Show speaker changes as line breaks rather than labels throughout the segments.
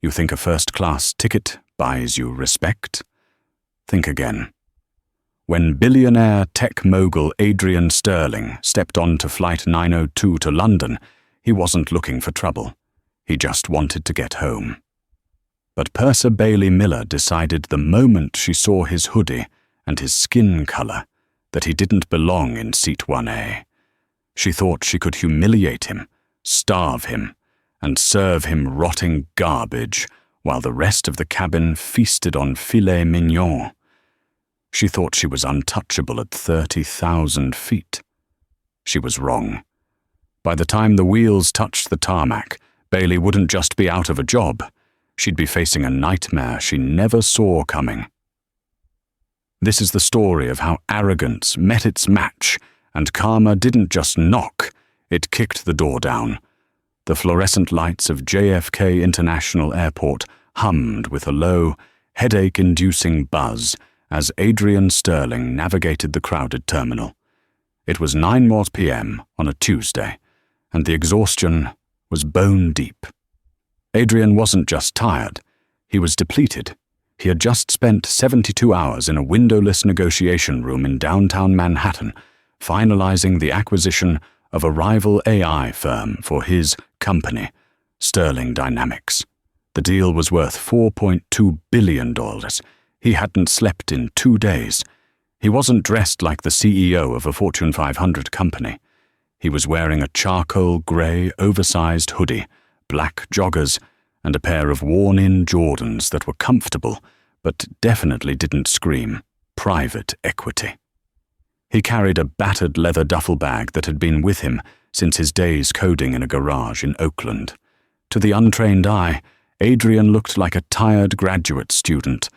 You think a first-class ticket buys you respect? Think again. When billionaire tech mogul Adrian Sterling stepped onto Flight 902 to London, he wasn't looking for trouble. He just wanted to get home. But Purser Bailey Miller decided the moment she saw his hoodie and his skin color that he didn't belong in seat 1A. She thought she could humiliate him, starve him, and serve him rotting garbage while the rest of the cabin feasted on filet mignon. She thought she was untouchable at 30,000 feet. She was wrong. By the time the wheels touched the tarmac, Bailey wouldn't just be out of a job. She'd be facing a nightmare she never saw coming. This is the story of how arrogance met its match, and karma didn't just knock, it kicked the door down. The fluorescent lights of JFK International Airport hummed with a low, headache-inducing buzz as Adrian Sterling navigated the crowded terminal. It was 9 more p.m. on a Tuesday, and the exhaustion was bone deep. Adrian wasn't just tired, he was depleted. He had just spent 72 hours in a windowless negotiation room in downtown Manhattan, finalizing the acquisition of a rival AI firm for his company, Sterling Dynamics. The deal was worth $4.2 billion. He hadn't slept in 2 days. He wasn't dressed like the CEO of a Fortune 500 company. He was wearing a charcoal grey, oversized hoodie, black joggers, and a pair of worn-in Jordans that were comfortable, but definitely didn't scream private equity. He carried a battered leather duffel bag that had been with him since his days coding in a garage in Oakland. To the untrained eye, Adrian looked like a tired graduate student,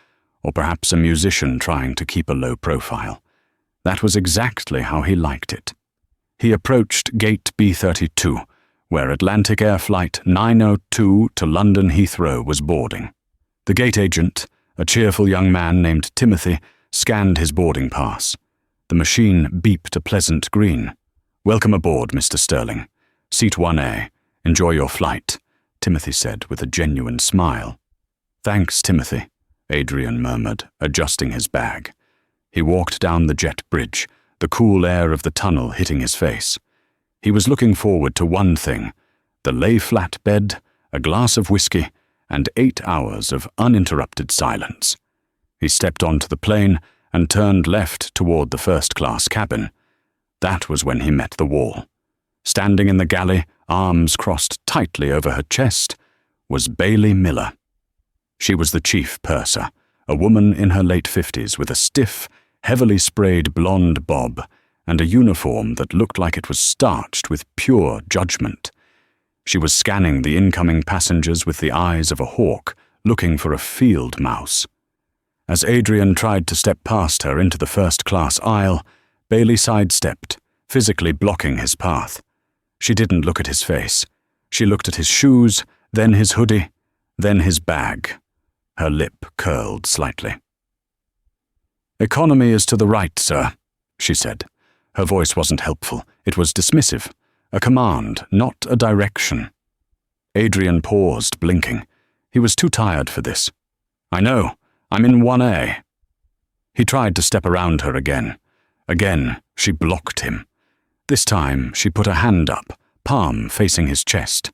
or perhaps a musician trying to keep a low profile. That was exactly how he liked it. He approached Gate B32, where Atlantic Air Flight 902 to London Heathrow was boarding. The gate agent, a cheerful young man named Timothy, scanned his boarding pass. The machine beeped a pleasant green. "Welcome aboard, Mr. Sterling. Seat 1A. Enjoy your flight," Timothy said with a genuine smile. "Thanks, Timothy," Adrian murmured, adjusting his bag. He walked down the jet bridge, the cool air of the tunnel hitting his face. He was looking forward to one thing: the lay-flat bed, a glass of whiskey, and 8 hours of uninterrupted silence. He stepped onto the plane and turned left toward the first-class cabin. That was when he met the wall. Standing in the galley, arms crossed tightly over her chest, was Bailey Miller. She was the chief purser, a woman in her late 50s with a stiff, heavily sprayed blonde bob and a uniform that looked like it was starched with pure judgment. She was scanning the incoming passengers with the eyes of a hawk, looking for a field mouse. As Adrian tried to step past her into the first-class aisle, Bailey sidestepped, physically blocking his path. She didn't look at his face. She looked at his shoes, then his hoodie, then his bag. Her lip curled slightly. "Economy is to the right, sir," she said. Her voice wasn't helpful. It was dismissive. A command, not a direction. Adrian paused, blinking. He was too tired for this. "I know. I'm in 1A. He tried to step around her again. Again, she blocked him. This time, she put a hand up, palm facing his chest.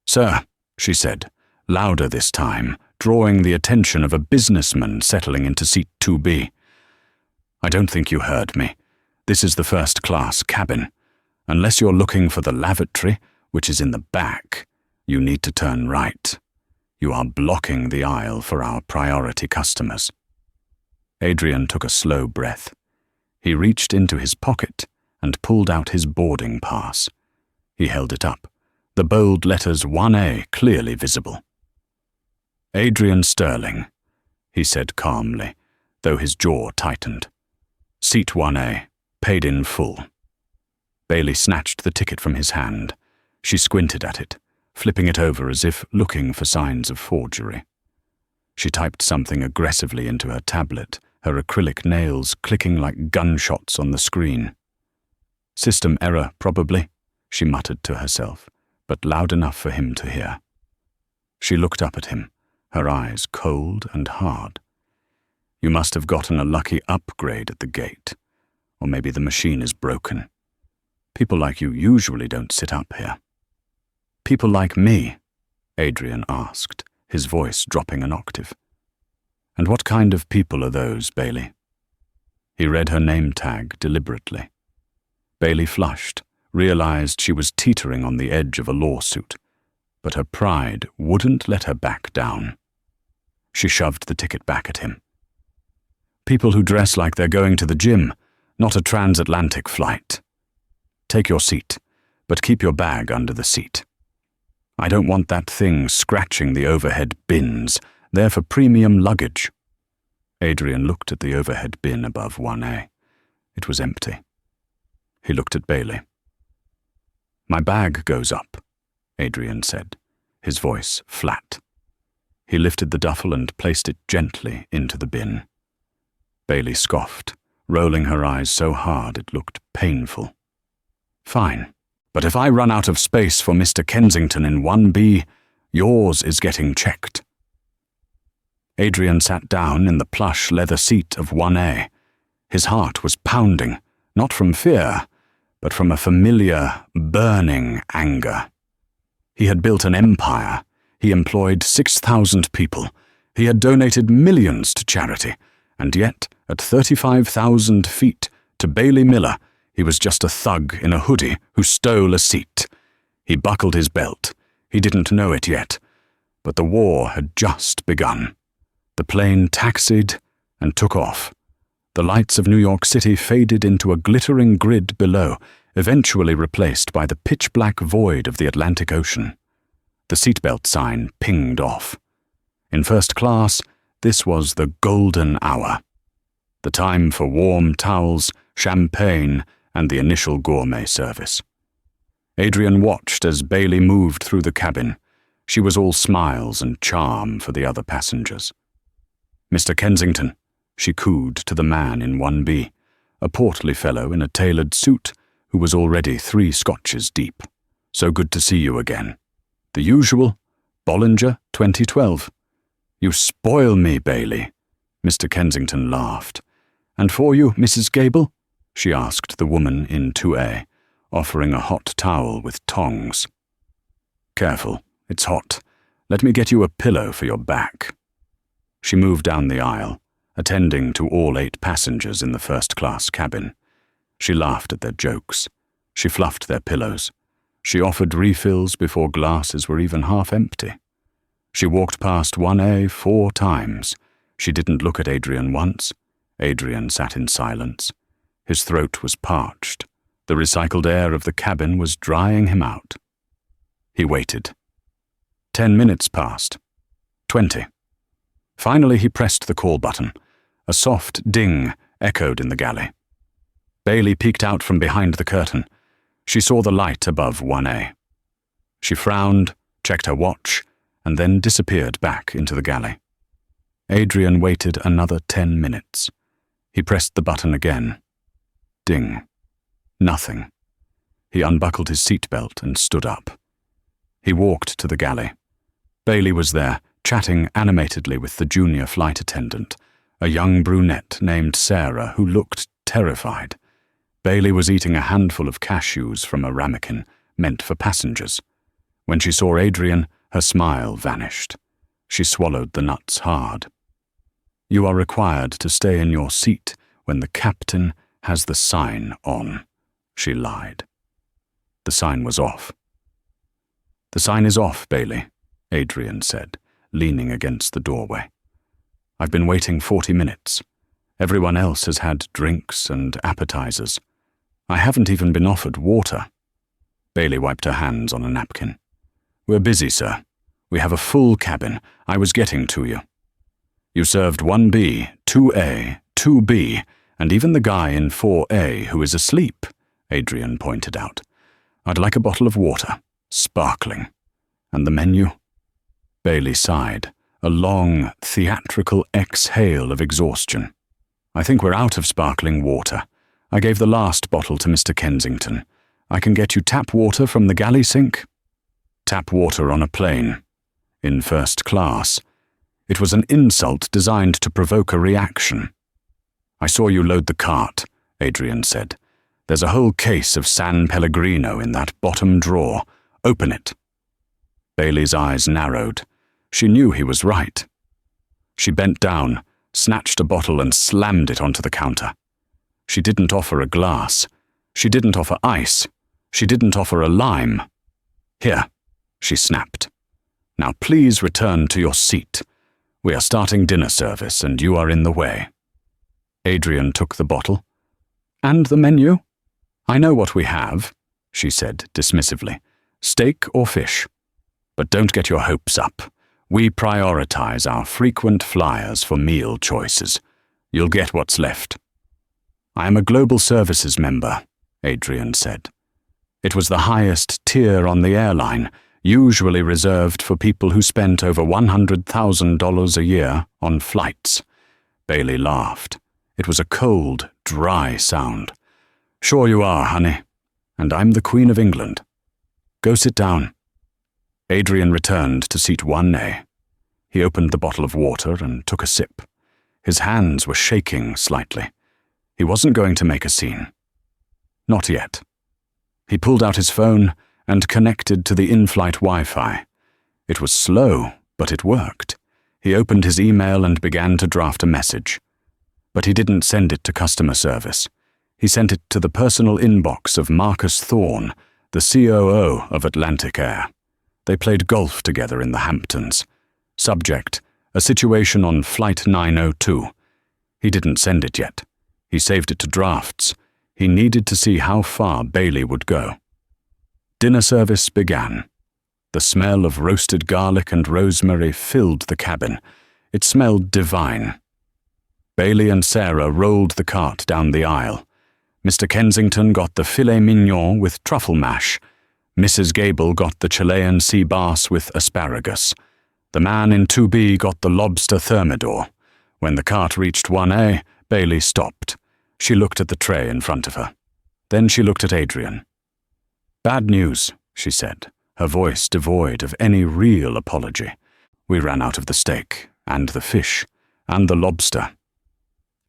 "Sir," she said, louder this time, drawing the attention of a businessman settling into seat 2B. "I don't think you heard me. This is the first-class cabin. Unless you're looking for the lavatory, which is in the back, you need to turn right. You are blocking the aisle for our priority customers." Adrian took a slow breath. He reached into his pocket and pulled out his boarding pass. He held it up, the bold letters 1A clearly visible. "Adrian Sterling," he said calmly, though his jaw tightened. "Seat 1A, paid in full." Bailey snatched the ticket from his hand. She squinted at it, flipping it over as if looking for signs of forgery. She typed something aggressively into her tablet, her acrylic nails clicking like gunshots on the screen. "System error, probably," she muttered to herself, but loud enough for him to hear. She looked up at him, her eyes cold and hard. You must have gotten a lucky upgrade at the gate, or maybe the machine is broken. People like you usually don't sit up here. People like me? Adrian asked, his voice dropping an octave. And what kind of people are those, Bailey? He read her name tag deliberately. Bailey flushed, realized she was teetering on the edge of a lawsuit, but her pride wouldn't let her back down. She shoved the ticket back at him. People who dress like they're going to the gym, not a transatlantic flight. Take your seat, but keep your bag under the seat. I don't want that thing scratching the overhead bins. They're for premium luggage. Adrian looked at the overhead bin above 1A. It was empty. He looked at Bailey. My bag goes up, Adrian said, his voice flat. He lifted the duffel and placed it gently into the bin. Bailey scoffed, rolling her eyes so hard it looked painful. Fine, but if I run out of space for Mr. Kensington in 1B, yours is getting checked. Adrian sat down in the plush leather seat of 1A. His heart was pounding, not from fear, but from a familiar, burning anger. He had built an empire. He employed 6,000 people. He had donated millions to charity, and yet, at 35,000 feet, to Bailey Miller, he was just a thug in a hoodie who stole a seat. He buckled his belt. He didn't know it yet, but the war had just begun. The plane taxied and took off. The lights of New York City faded into a glittering grid below, eventually replaced by the pitch-black void of the Atlantic Ocean. The seatbelt sign pinged off. In first class, this was the golden hour. The time for warm towels, champagne, and the initial gourmet service. Adrian watched as Bailey moved through the cabin. She was all smiles and charm for the other passengers. Mr. Kensington, she cooed to the man in 1B, a portly fellow in a tailored suit who was already 3 scotches deep. So good to see you again. The usual, Bollinger, 2012. You spoil me, Bailey. Mr. Kensington laughed. And for you, Mrs. Gable? She asked the woman in 2A, offering a hot towel with tongs. Careful, it's hot. Let me get you a pillow for your back. She moved down the aisle, attending to all 8 passengers in the first-class cabin. She laughed at their jokes. She fluffed their pillows. She offered refills before glasses were even half empty. She walked past 1A 4 times. She didn't look at Adrian once. Adrian sat in silence. His throat was parched. The recycled air of the cabin was drying him out. He waited. 10 minutes passed. 20. Finally, he pressed the call button. A soft ding echoed in the galley. Bailey peeked out from behind the curtain. She saw the light above 1A. She frowned, checked her watch, and then disappeared back into the galley. Adrian waited another 10 minutes. He pressed the button again. Ding. Nothing. He unbuckled his seatbelt and stood up. He walked to the galley. Bailey was there, chatting animatedly with the junior flight attendant, a young brunette named Sarah who looked terrified. Bailey was eating a handful of cashews from a ramekin meant for passengers. When she saw Adrian, her smile vanished. She swallowed the nuts hard. You are required to stay in your seat when the captain has the sign on, she lied. The sign was off. The sign is off, Bailey, Adrian said, leaning against the doorway. I've been waiting 40 minutes. Everyone else has had drinks and appetizers. I haven't even been offered water. Bailey wiped her hands on a napkin. We're busy, sir. We have a full cabin. I was getting to you. You served 1B, 2A, 2B, and even the guy in 4A who is asleep, Adrian pointed out. I'd like a bottle of water, sparkling. And the menu? Bailey sighed, a long, theatrical exhale of exhaustion. I think we're out of sparkling water. I gave the last bottle to Mr. Kensington. I can get you tap water from the galley sink? Tap water on a plane. in first class. It was an insult designed to provoke a reaction. "I saw you load the cart," Adrian said. "There's a whole case of San Pellegrino in that bottom drawer. Open it." Bailey's eyes narrowed. She knew he was right. She bent down, snatched a bottle and slammed it onto the counter. She didn't offer a glass. She didn't offer ice. She didn't offer a lime. "Here," she snapped. "Now please return to your seat. We are starting dinner service and you are in the way." Adrian took the bottle. "And the menu?" "I know what we have," she said dismissively. "Steak or fish. But don't get your hopes up. We prioritize our frequent flyers for meal choices. You'll get what's left." "I am a Global Services member," Adrian said. It was the highest tier on the airline, usually reserved for people who spent over $100,000 a year on flights. Bailey laughed. It was a cold, dry sound. "Sure you are, honey. And I'm the Queen of England. Go sit down." Adrian returned to seat 1A. He opened the bottle of water and took a sip. His hands were shaking slightly. He wasn't going to make a scene. Not yet. He pulled out his phone and connected to the in-flight Wi-Fi. It was slow, but it worked. He opened his email and began to draft a message. But he didn't send it to customer service. He sent it to the personal inbox of Marcus Thorne, the COO of Atlantic Air. They played golf together in the Hamptons. Subject: a situation on Flight 902. He didn't send it yet. He saved it to drafts. He needed to see how far Bailey would go. Dinner service began. The smell of roasted garlic and rosemary filled the cabin. It smelled divine. Bailey and Sarah rolled the cart down the aisle. Mr. Kensington got the filet mignon with truffle mash. Mrs. Gable got the Chilean sea bass with asparagus. The man in 2B got the lobster thermidor. When the cart reached 1A, Bailey stopped. She looked at the tray in front of her. Then she looked at Adrian. "Bad news," she said, her voice devoid of any real apology. "We ran out of the steak, and the fish, and the lobster."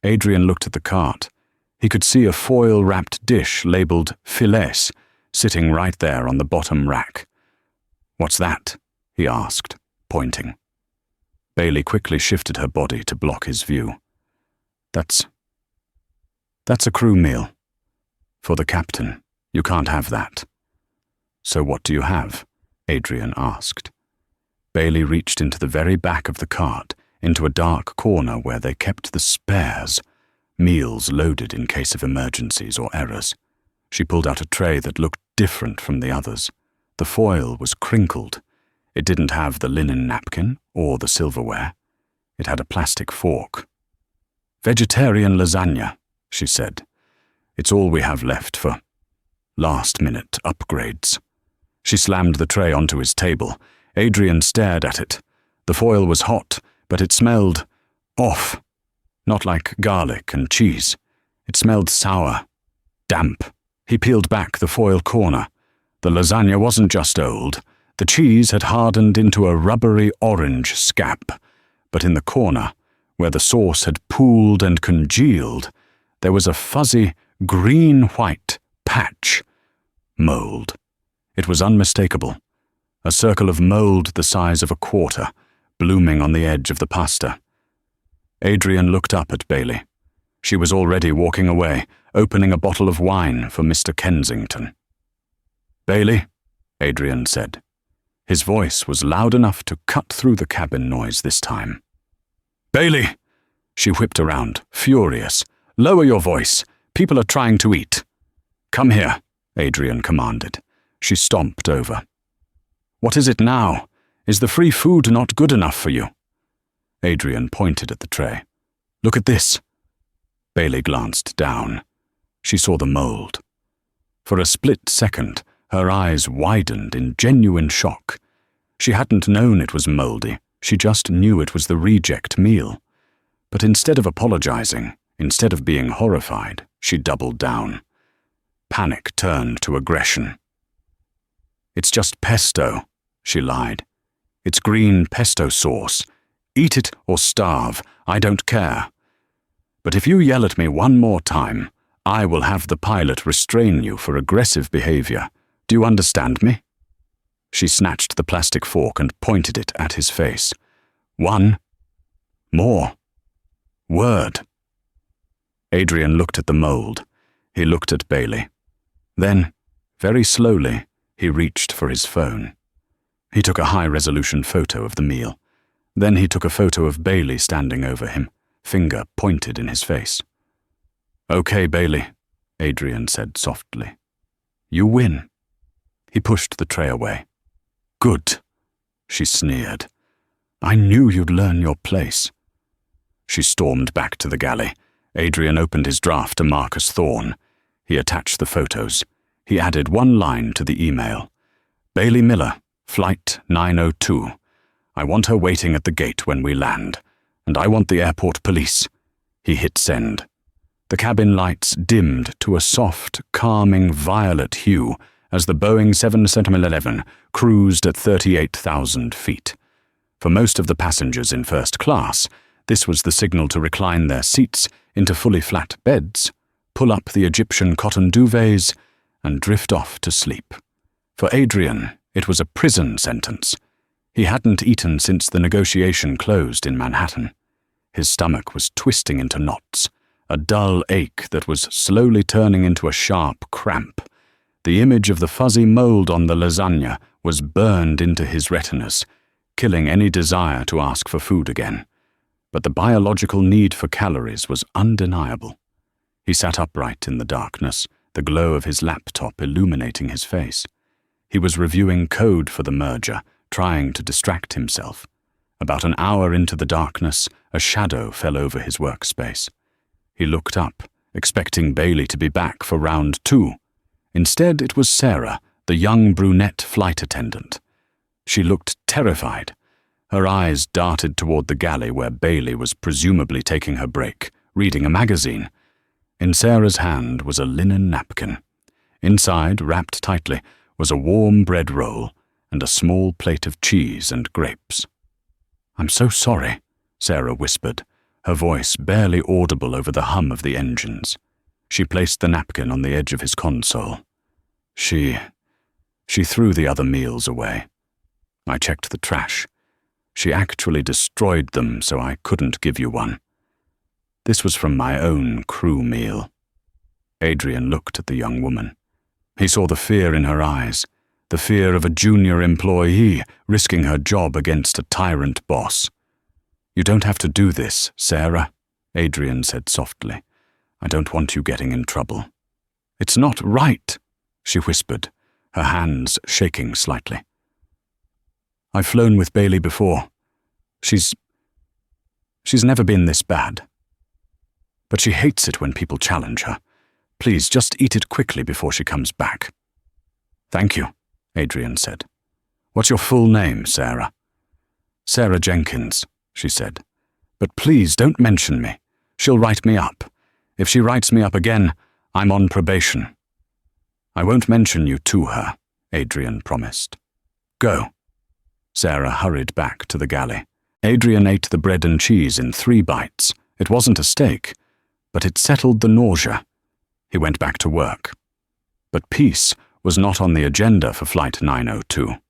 Adrian looked at the cart. He could see a foil-wrapped dish labeled filets sitting right there on the bottom rack. "What's that?" he asked, pointing. Bailey quickly shifted her body to block his view. That's a crew meal. For the captain. You can't have that." "So what do you have?" Adrian asked. Bailey reached into the very back of the cart, into a dark corner where they kept the spares, meals loaded in case of emergencies or errors. She pulled out a tray that looked different from the others. The foil was crinkled. It didn't have the linen napkin or the silverware. It had a plastic fork. "Vegetarian lasagna," she said. "It's all we have left for last-minute upgrades." She slammed the tray onto his table. Adrian stared at it. The foil was hot, but it smelled off. Not like garlic and cheese. It smelled sour, damp. He peeled back the foil corner. The lasagna wasn't just old. The cheese had hardened into a rubbery orange scap. But in the corner, where the sauce had pooled and congealed, there was a fuzzy, green-white patch. Mold. It was unmistakable. A circle of mold the size of a quarter, blooming on the edge of the pasta. Adrian looked up at Bailey. She was already walking away, opening a bottle of wine for Mr. Kensington. "Bailey," Adrian said. His voice was loud enough to cut through the cabin noise this time. "Bailey!" She whipped around, furious. "Lower your voice. People are trying to eat." "Come here," Adrian commanded. She stomped over. "What is it now? Is the free food not good enough for you?" Adrian pointed at the tray. "Look at this." Bailey glanced down. She saw the mold. For a split second, her eyes widened in genuine shock. She hadn't known it was moldy. She just knew it was the reject meal. But instead of apologizing, instead of being horrified, she doubled down. Panic turned to aggression. "It's just pesto," she lied. It's green pesto sauce. Eat it or starve, I don't care. But if you yell at me one more time, I will have the pilot restrain you for aggressive behavior. Do you understand me?" She snatched the plastic fork and pointed it at his face. "One more word." Adrian looked at the mold. He looked at Bailey. Then, very slowly, he reached for his phone. He took a high-resolution photo of the meal. Then he took a photo of Bailey standing over him, finger pointed in his face. "Okay, Bailey," Adrian said softly. "You win." He pushed the tray away. "Good," she sneered. "I knew you'd learn your place." She stormed back to the galley. Adrian opened his draft to Marcus Thorne. He attached the photos. He added one line to the email. "Bailey Miller, Flight 902. I want her waiting at the gate when we land, and I want the airport police." He hit send. The cabin lights dimmed to a soft, calming violet hue as the Boeing 777 cruised at 38,000 feet. For most of the passengers in first class, this was the signal to recline their seats into fully flat beds, pull up the Egyptian cotton duvets, and drift off to sleep. For Adrian, it was a prison sentence. He hadn't eaten since the negotiation closed in Manhattan. His stomach was twisting into knots, a dull ache that was slowly turning into a sharp cramp. The image of the fuzzy mold on the lasagna was burned into his retinas, killing any desire to ask for food again. But the biological need for calories was undeniable. He sat upright in the darkness, the glow of his laptop illuminating his face. He was reviewing code for the merger, trying to distract himself. About an hour into the darkness, a shadow fell over his workspace. He looked up, expecting Bailey to be back for round 2. Instead, it was Sarah, the young brunette flight attendant. She looked terrified. Her eyes darted toward the galley where Bailey was presumably taking her break, reading a magazine. In Sarah's hand was a linen napkin. Inside, wrapped tightly, was a warm bread roll and a small plate of cheese and grapes. "I'm so sorry," Sarah whispered, her voice barely audible over the hum of the engines. She placed the napkin on the edge of his console. She threw the other meals away. I checked the trash. She actually destroyed them so I couldn't give you one. This was from my own crew meal. Adrian looked at the young woman. He saw the fear in her eyes, the fear of a junior employee risking her job against a tyrant boss. "You don't have to do this, Sarah," Adrian said softly. "I don't want you getting in trouble." "It's not right," she whispered, her hands shaking slightly. "I've flown with Bailey before. She's never been this bad. But she hates it when people challenge her. Please, just eat it quickly before she comes back." "Thank you," Adrian said. "What's your full name, Sarah?" "Sarah Jenkins," she said. "But please don't mention me. She'll write me up. If she writes me up again, I'm on probation." "I won't mention you to her," Adrian promised. "Go." Sarah hurried back to the galley. Adrian ate the bread and cheese in 3 bites. It wasn't a steak, but it settled the nausea. He went back to work. But peace was not on the agenda for Flight 902.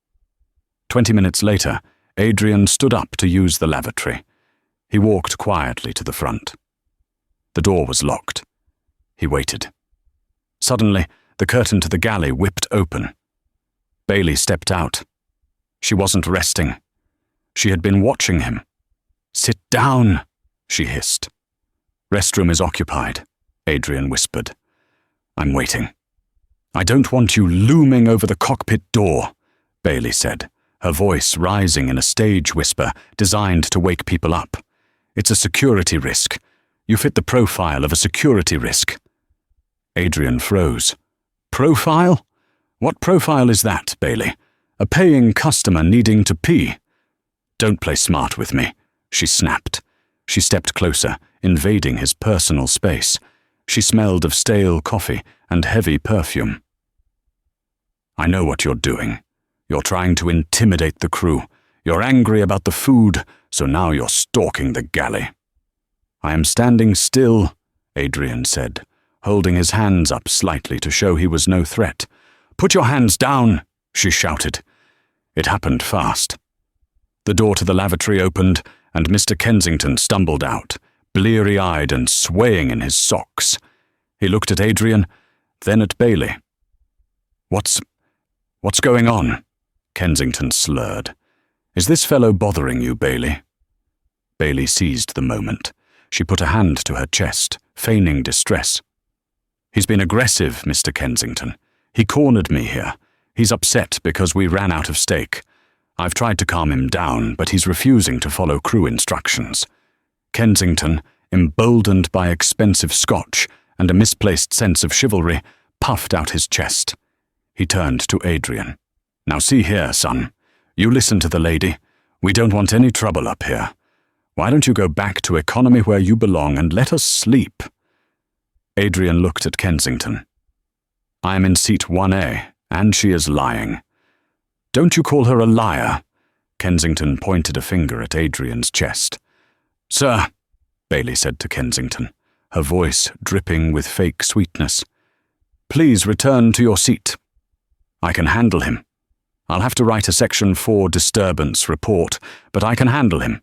20 minutes later, Adrian stood up to use the lavatory. He walked quietly to the front. The door was locked. He waited. Suddenly, the curtain to the galley whipped open. Bailey stepped out. She wasn't resting. She had been watching him. "Sit down," she hissed. "Restroom is occupied," Adrian whispered. "I'm waiting." "I don't want you looming over the cockpit door," Bailey said, her voice rising in a stage whisper designed to wake people up. "It's a security risk. You fit the profile of a security risk." Adrian froze. "Profile? What profile is that, Bailey? A paying customer needing to pee?" "Don't play smart with me," she snapped. She stepped closer, invading his personal space. She smelled of stale coffee and heavy perfume. "I know what you're doing. You're trying to intimidate the crew. You're angry about the food, so now you're stalking the galley." "I am standing still," Adrian said, holding his hands up slightly to show he was no threat. "Put your hands down," she shouted. It happened fast. The door to the lavatory opened, and Mr. Kensington stumbled out, bleary-eyed and swaying in his socks. He looked at Adrian, then at Bailey. What's going on?" Kensington slurred. "Is this fellow bothering you, Bailey?" Bailey seized the moment. She put a hand to her chest, feigning distress. "He's been aggressive, Mr. Kensington. He cornered me here. He's upset because we ran out of steak. I've tried to calm him down, but he's refusing to follow crew instructions." Kensington, emboldened by expensive scotch and a misplaced sense of chivalry, puffed out his chest. He turned to Adrian. "Now see here, son. You listen to the lady. We don't want any trouble up here. Why don't you go back to economy where you belong and let us sleep?" Adrian looked at Kensington. "I am in seat 1A, and she is lying." "Don't you call her a liar?" Kensington pointed a finger at Adrian's chest. "Sir," Bailey said to Kensington, her voice dripping with fake sweetness, "please return to your seat. I can handle him. I'll have to write a Section 4 disturbance report, but I can handle him.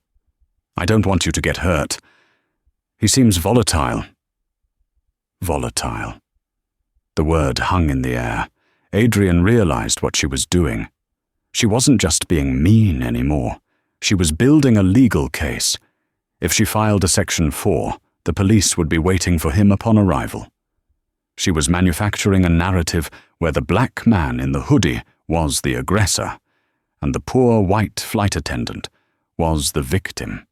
I don't want you to get hurt. He seems volatile." Volatile. The word hung in the air. Adrian realized what she was doing. She wasn't just being mean anymore. She was building a legal case. If she filed a Section 4, the police would be waiting for him upon arrival. She was manufacturing a narrative where the black man in the hoodie was the aggressor, and the poor white flight attendant was the victim.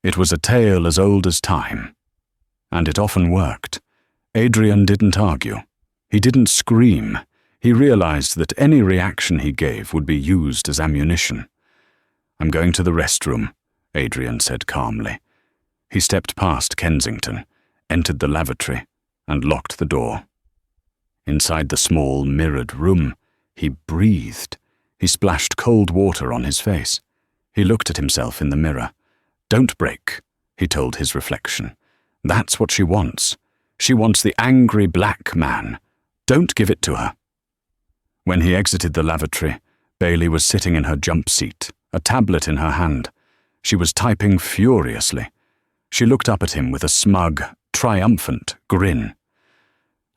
It was a tale as old as time, and it often worked. Adrian didn't argue. He didn't scream. He realized that any reaction he gave would be used as ammunition. "I'm going to the restroom," Adrian said calmly. He stepped past Kensington, entered the lavatory, and locked the door. Inside the small, mirrored room, he breathed. He splashed cold water on his face. He looked at himself in the mirror. "Don't break," he told his reflection. "That's what she wants. She wants the angry black man. Don't give it to her." When he exited the lavatory, Bailey was sitting in her jump seat, a tablet in her hand. She was typing furiously. She looked up at him with a smug, triumphant grin.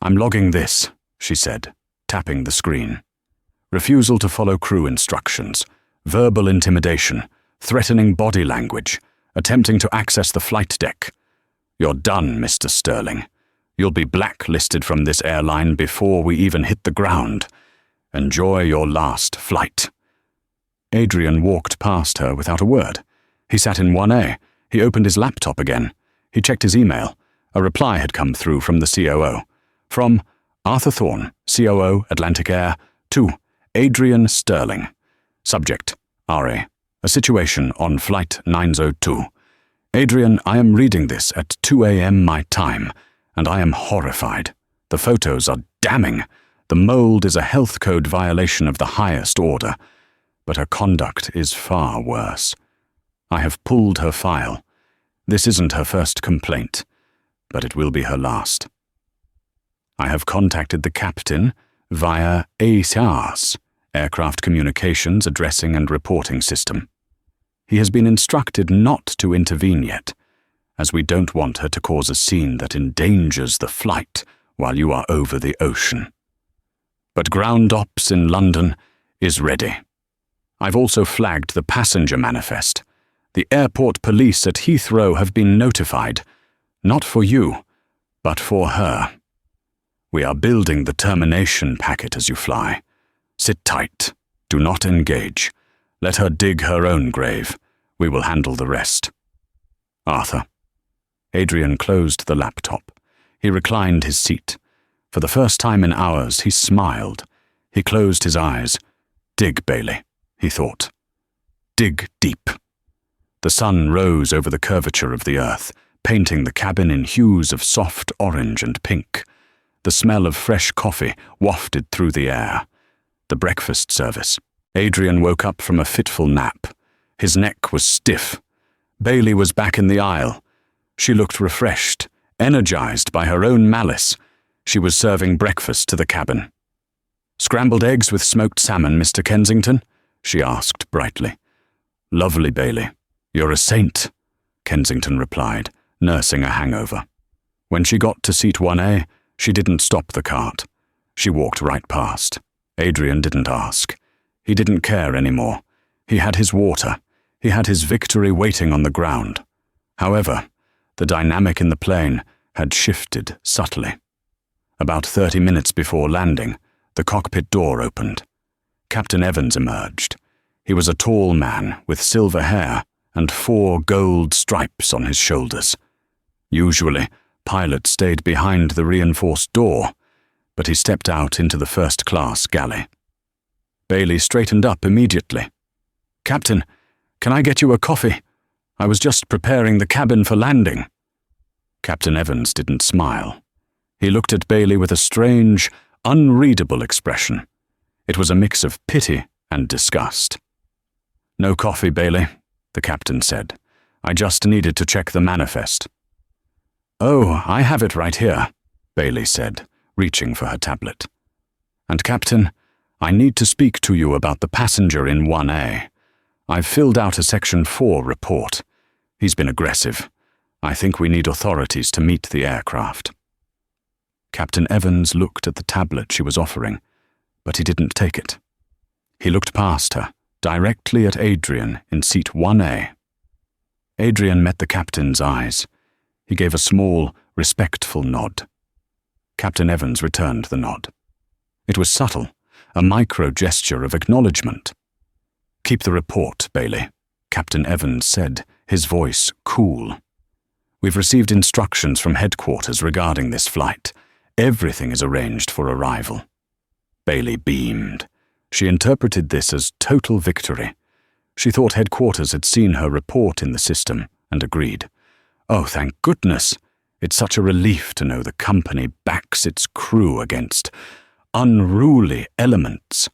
"I'm logging this," she said, tapping the screen. "Refusal to follow crew instructions, verbal intimidation, threatening body language, attempting to access the flight deck. You're done, Mr. Sterling. You'll be blacklisted from this airline before we even hit the ground. Enjoy your last flight." Adrian walked past her without a word. He sat in 1A. He opened his laptop again. He checked his email. A reply had come through from the COO. From Arthur Thorne, COO, Atlantic Air, to Adrian Sterling. Subject, RA. A situation on Flight 902. "Adrian, I am reading this at 2 a.m. my time, and I am horrified. The photos are damning. The mold is a health code violation of the highest order, but her conduct is far worse. I have pulled her file. This isn't her first complaint, but it will be her last. I have contacted the captain via ACARS, Aircraft Communications Addressing and Reporting System. He has been instructed not to intervene yet, as we don't want her to cause a scene that endangers the flight while you are over the ocean. But ground ops in London is ready. I've also flagged the passenger manifest. The airport police at Heathrow have been notified, not for you, but for her. We are building the termination packet as you fly. Sit tight. Do not engage. Let her dig her own grave. We will handle the rest. Arthur. Adrian closed the laptop. He reclined his seat. For the first time in hours, he smiled. He closed his eyes. Dig, Bailey, he thought. Dig deep. The sun rose over the curvature of the earth, painting the cabin in hues of soft orange and pink. The smell of fresh coffee wafted through the air. The breakfast service, Adrian woke up from a fitful nap. His neck was stiff. Bailey was back in the aisle. She looked refreshed, energized by her own malice. She was serving breakfast to the cabin. "Scrambled eggs with smoked salmon, Mr. Kensington?" she asked brightly. "Lovely, Bailey. You're a saint," Kensington replied, nursing a hangover. When she got to seat 1A, she didn't stop the cart. She walked right past. Adrian didn't ask. He didn't care anymore. He had his water. He had his victory waiting on the ground. However, the dynamic in the plane had shifted subtly. About 30 minutes before landing, the cockpit door opened. Captain Evans emerged. He was a tall man with silver hair and 4 gold stripes on his shoulders. Usually, pilots stayed behind the reinforced door, but he stepped out into the first-class galley. Bailey straightened up immediately. "Captain, can I get you a coffee? I was just preparing the cabin for landing." Captain Evans didn't smile. He looked at Bailey with a strange, unreadable expression. It was a mix of pity and disgust. "No coffee, Bailey," the captain said. "I just needed to check the manifest." "Oh, I have it right here," Bailey said, reaching for her tablet. "And Captain, I need to speak to you about the passenger in 1A. I've filled out a Section 4 report. He's been aggressive. I think we need authorities to meet the aircraft." Captain Evans looked at the tablet she was offering, but he didn't take it. He looked past her, directly at Adrian in seat 1A. Adrian met the captain's eyes. He gave a small, respectful nod. Captain Evans returned the nod. It was subtle, a micro-gesture of acknowledgement. "Keep the report, Bailey," Captain Evans said, his voice cool. "We've received instructions from headquarters regarding this flight. Everything is arranged for arrival." Bailey beamed. She interpreted this as total victory. She thought headquarters had seen her report in the system and agreed. "Oh, thank goodness. It's such a relief to know the company backs its crew against unruly elements."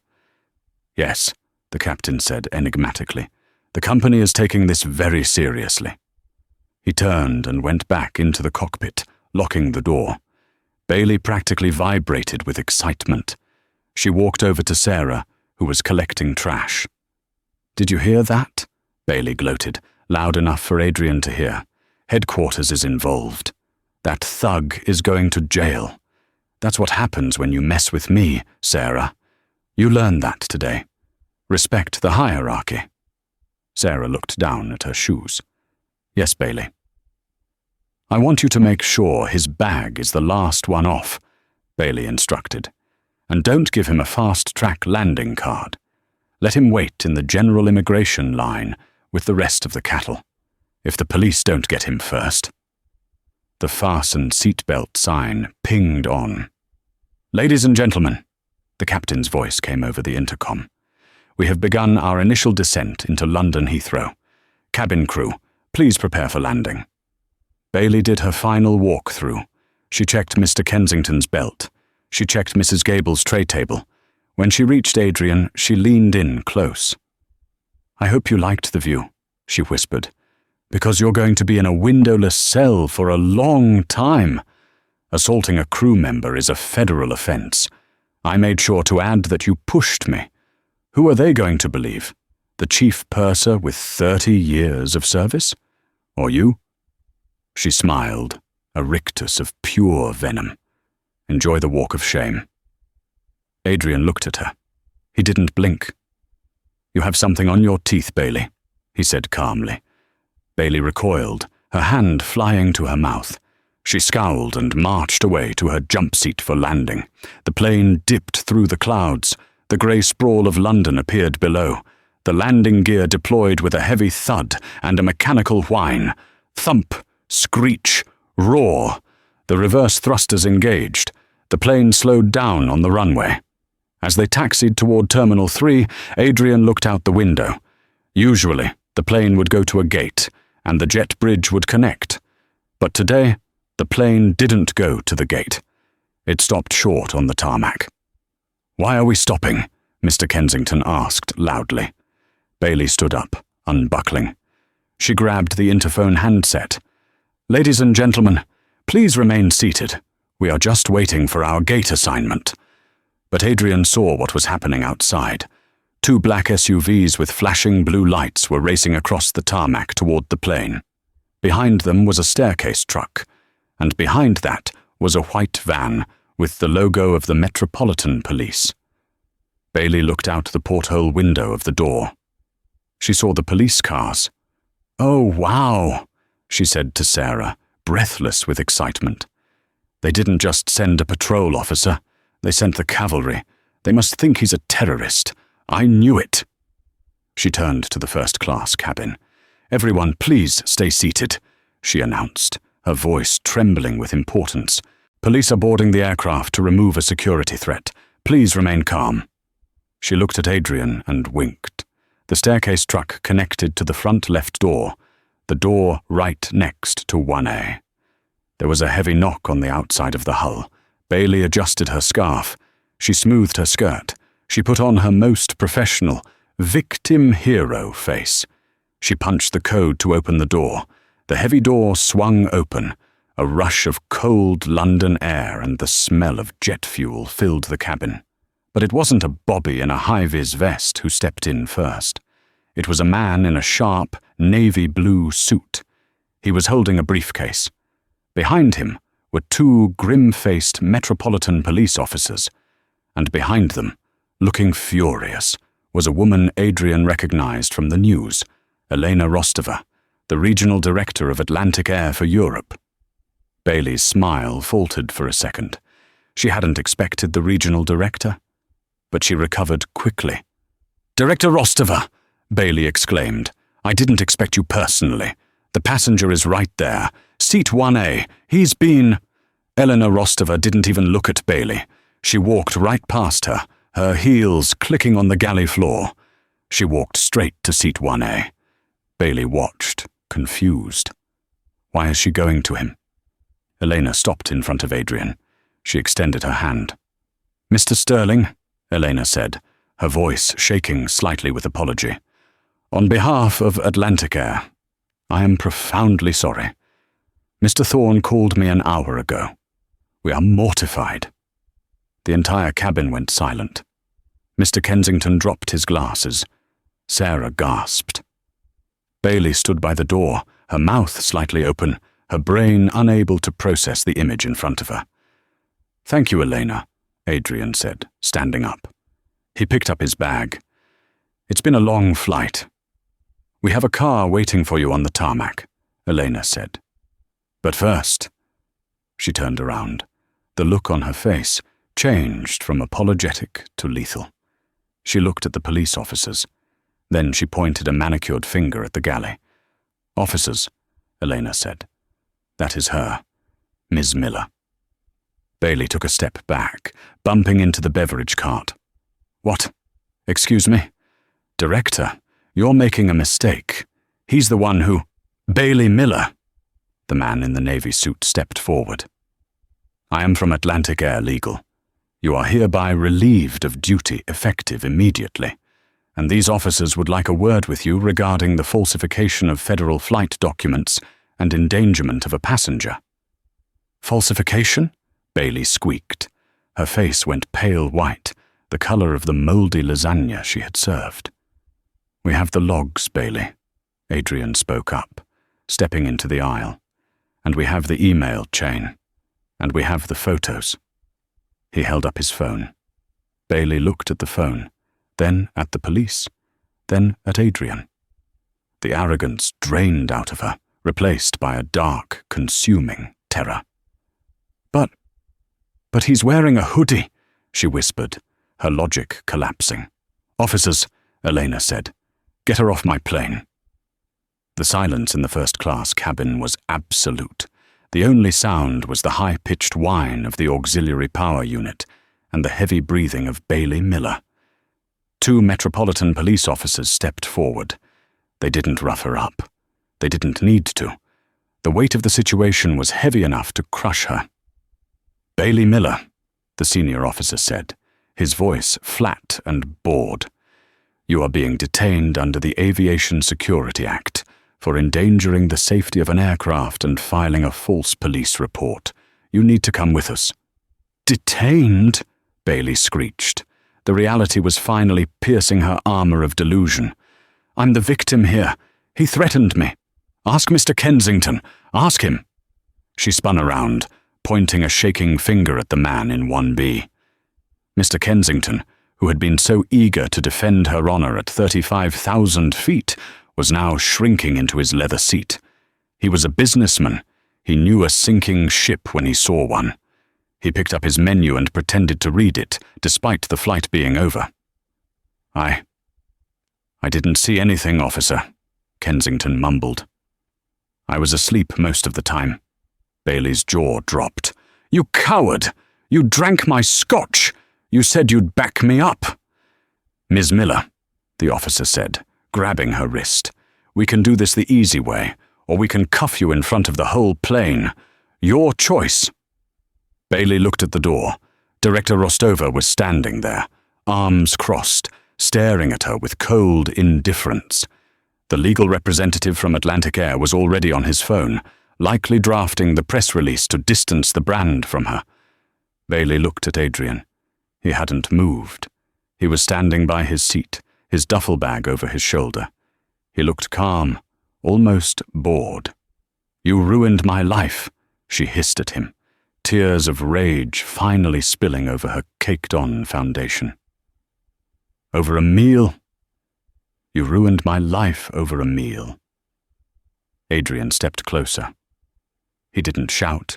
"Yes," the captain said enigmatically. "The company is taking this very seriously." He turned and went back into the cockpit, locking the door. Bailey practically vibrated with excitement. She walked over to Sarah, who was collecting trash. "Did you hear that?" Bailey gloated, loud enough for Adrian to hear. "Headquarters is involved. That thug is going to jail. That's what happens when you mess with me, Sarah. You learned that today. Respect the hierarchy." Sarah looked down at her shoes. "Yes, Bailey." "I want you to make sure his bag is the last one off," Bailey instructed. "And don't give him a fast-track landing card. Let him wait in the general immigration line with the rest of the cattle, if the police don't get him first." The fasten seatbelt sign pinged on. "Ladies and gentlemen," the captain's voice came over the intercom. "We have begun our initial descent into London Heathrow. Cabin crew, please prepare for landing." Bailey did her final walk-through. She checked Mr. Kensington's belt. She checked Mrs. Gable's tray table. When she reached Adrian, she leaned in close. "I hope you liked the view," she whispered, "because you're going to be in a windowless cell for a long time. Assaulting a crew member is a federal offense. I made sure to add that you pushed me. Who are they going to believe? The chief purser with 30 years of service? Or you?" She smiled, a rictus of pure venom. "Enjoy the walk of shame." Adrian looked at her. He didn't blink. "You have something on your teeth, Bailey," he said calmly. Bailey recoiled, her hand flying to her mouth. She scowled and marched away to her jump seat for landing. The plane dipped through the clouds. The grey sprawl of London appeared below. The landing gear deployed with a heavy thud and a mechanical whine. Thump, screech, roar. The reverse thrusters engaged. The plane slowed down on the runway. As they taxied toward Terminal 3, Adrian looked out the window. Usually, the plane would go to a gate, and the jet bridge would connect. But today, the plane didn't go to the gate. It stopped short on the tarmac. "Why are we stopping?" Mr. Kensington asked loudly. Bailey stood up, unbuckling. She grabbed the interphone handset. "Ladies and gentlemen, please remain seated. We are just waiting for our gate assignment." But Adrian saw what was happening outside. 2 black SUVs with flashing blue lights were racing across the tarmac toward the plane. Behind them was a staircase truck, and behind that was a white van with the logo of the Metropolitan Police. Bailey looked out the porthole window of the door. She saw the police cars. "Oh, wow," she said to Sarah, breathless with excitement. "They didn't just send a patrol officer. They sent the cavalry. They must think he's a terrorist. I knew it." She turned to the first-class cabin. "Everyone, please stay seated," she announced, her voice trembling with importance. "Police are boarding the aircraft to remove a security threat. Please remain calm." She looked at Adrian and winked. The staircase truck connected to the front left door, the door right next to 1A. There was a heavy knock on the outside of the hull. Bailey adjusted her scarf. She smoothed her skirt. She put on her most professional, victim hero face. She punched the code to open the door. The heavy door swung open. A rush of cold London air and the smell of jet fuel filled the cabin. But it wasn't a bobby in a high-vis vest who stepped in first. It was a man in a sharp, navy blue suit. He was holding a briefcase. Behind him were 2 grim-faced Metropolitan Police officers, and behind them, looking furious, was a woman Adrian recognized from the news, Elena Rostova, the regional director of Atlantic Air for Europe. Bailey's smile faltered for a second. She hadn't expected the regional director, but she recovered quickly. "Director Rostova," Bailey exclaimed, "I didn't expect you personally. The passenger is right there. Seat 1A. He's been—" Elena Rostova didn't even look at Bailey. She walked right past her, her heels clicking on the galley floor. She walked straight to seat 1A. Bailey watched, confused. Why is she going to him? Elena stopped in front of Adrian. She extended her hand. "Mr. Sterling," Elena said, her voice shaking slightly with apology. "On behalf of Atlantic Air, I am profoundly sorry. Mr. Thorne called me an hour ago. We are mortified." The entire cabin went silent. Mr. Kensington dropped his glasses. Sarah gasped. Bailey stood by the door, her mouth slightly open, her brain unable to process the image in front of her. "Thank you, Elena," Adrian said, standing up. He picked up his bag. "It's been a long flight." "We have a car waiting for you on the tarmac," Elena said. "But first—" She turned around. The look on her face changed from apologetic to lethal. She looked at the police officers. Then she pointed a manicured finger at the galley. "Officers," Elena said. "That is her, Ms. Miller." Bailey took a step back, bumping into the beverage cart. "What? Excuse me? Director, you're making a mistake. He's the one who—" "Bailey Miller." The man in the navy suit stepped forward. "I am from Atlantic Air Legal. You are hereby relieved of duty effective immediately, and these officers would like a word with you regarding the falsification of federal flight documents and endangerment of a passenger." "Falsification?" Bailey squeaked. Her face went pale white, the color of the moldy lasagna she had served. "We have the logs, Bailey," Adrian spoke up, stepping into the aisle. "And we have the email chain. And we have the photos." He held up his phone. Bailey looked at the phone, then at the police, then at Adrian. The arrogance drained out of her, replaced by a dark, consuming terror. But he's wearing a hoodie," she whispered, her logic collapsing. "Officers," Elena said, "get her off my plane." The silence in the first-class cabin was absolute. The only sound was the high-pitched whine of the auxiliary power unit and the heavy breathing of Bailey Miller. 2 Metropolitan Police officers stepped forward. They didn't rough her up. They didn't need to. The weight of the situation was heavy enough to crush her. "Bailey Miller," the senior officer said, his voice flat and bored. "You are being detained under the Aviation Security Act for endangering the safety of an aircraft and filing a false police report. You need to come with us." "Detained?" Bailey screeched. The reality was finally piercing her armor of delusion. "I'm the victim here. He threatened me. Ask Mr. Kensington. Ask him." She spun around, pointing a shaking finger at the man in 1B. Mr. Kensington, who had been so eager to defend her honor at 35,000 feet, was now shrinking into his leather seat. He was a businessman. He knew a sinking ship when he saw one. He picked up his menu and pretended to read it, despite the flight being over. I didn't see anything, officer," Kensington mumbled. "I was asleep most of the time." Bailey's jaw dropped. "You coward! You drank my scotch! You said you'd back me up!" "Ms. Miller," the officer said, grabbing her wrist, "we can do this the easy way, or we can cuff you in front of the whole plane. Your choice." Bailey looked at the door. Director Rostova was standing there, arms crossed, staring at her with cold indifference. The legal representative from Atlantic Air was already on his phone, likely drafting the press release to distance the brand from her. Bailey looked at Adrian. He hadn't moved. He was standing by his seat, his duffel bag over his shoulder. He looked calm, almost bored. "You ruined my life," she hissed at him, tears of rage finally spilling over her caked-on foundation. "Over a meal? You ruined my life over a meal." Adrian stepped closer. He didn't shout.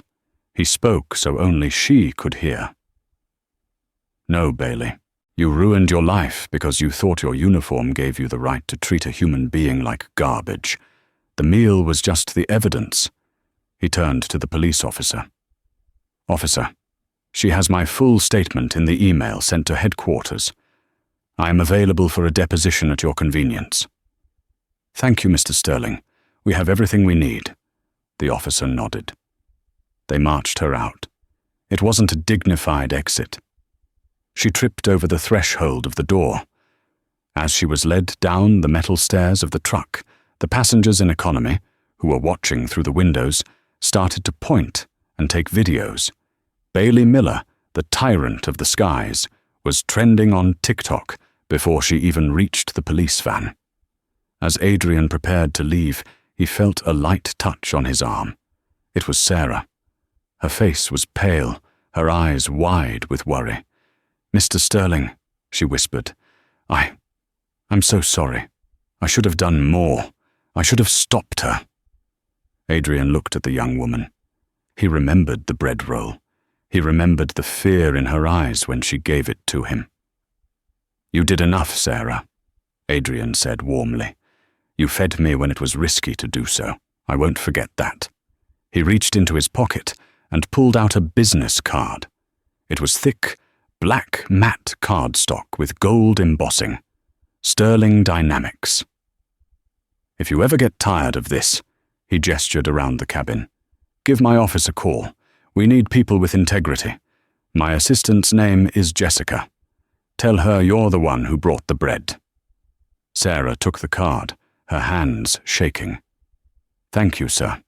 He spoke so only she could hear. "No, Bailey. You ruined your life because you thought your uniform gave you the right to treat a human being like garbage. The meal was just the evidence." He turned to the police officer. "Officer, she has my full statement in the email sent to headquarters. I am available for a deposition at your convenience." "Thank you, Mr. Sterling. We have everything we need." The officer nodded. They marched her out. It wasn't a dignified exit. She tripped over the threshold of the door. As she was led down the metal stairs of the truck, the passengers in economy, who were watching through the windows, started to point and take videos. Bailey Miller, the tyrant of the skies, was trending on TikTok before she even reached the police van. As Adrian prepared to leave, he felt a light touch on his arm. It was Sarah. Her face was pale, her eyes wide with worry. "Mr. Sterling," she whispered, I'm so sorry. I should have done more. I should have stopped her." Adrian looked at the young woman. He remembered the bread roll. He remembered the fear in her eyes when she gave it to him. "You did enough, Sarah," Adrian said warmly. "You fed me when it was risky to do so. I won't forget that." He reached into his pocket and pulled out a business card. It was thick, black matte cardstock with gold embossing. Sterling Dynamics. "If you ever get tired of this," he gestured around the cabin, "give my office a call. We need people with integrity. My assistant's name is Jessica. Tell her you're the one who brought the bread." Sarah took the card, her hands shaking. "Thank you, sir."